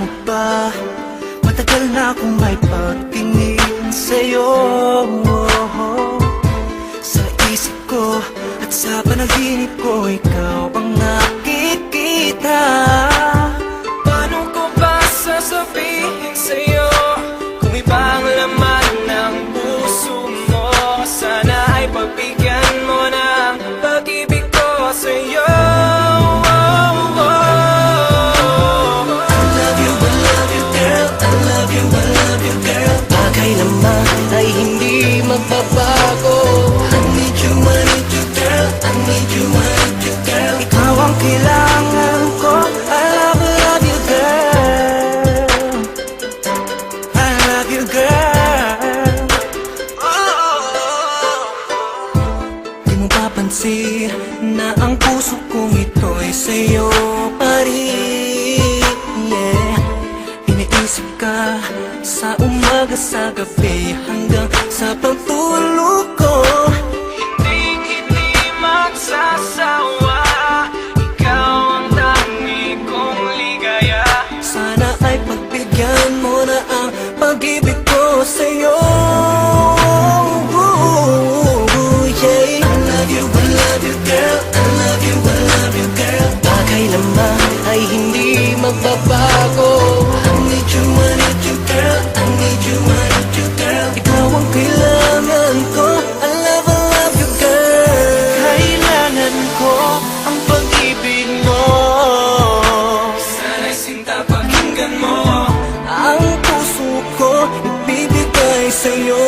mo ba? Matagal na akong may pagtingin sa'yo. Sa isip ko at sa panaginip ko, ikaw ang nakikita. Paano ko ba sasabihin sa'yo kung iba ang laman ng puso mo? Sana ay pagbigyan mo ng pag-ibig ko sa'yo. Kailanman ay hindi magbabago. I need you, I need you, girl. I need you, I need you, girl. Ikaw ang kailangan ko. I love you, girl. I love you, girl. Di mo papansin na ang puso kong ito'y sa'yo pa rin. Yeah. Iniisip ka sa umaga, sa gabi, hanggang sa pagtulog ko. Hindi magsasawa, ikaw ang tangi kong ligaya. Sana ay pagbigyan mo na ang pag-ibig ko sa'yo. Yeah. I love you, girl. I love you, girl. Kailanman ay hindi magbabago. I need you, girl. I need you, girl. Ikaw ang kailangan ko. I love you, girl. Kailangan ko ang pag-ibig mo. Sana'y sinta pakinggan mo. Ang puso ko ibibigay sa'yo.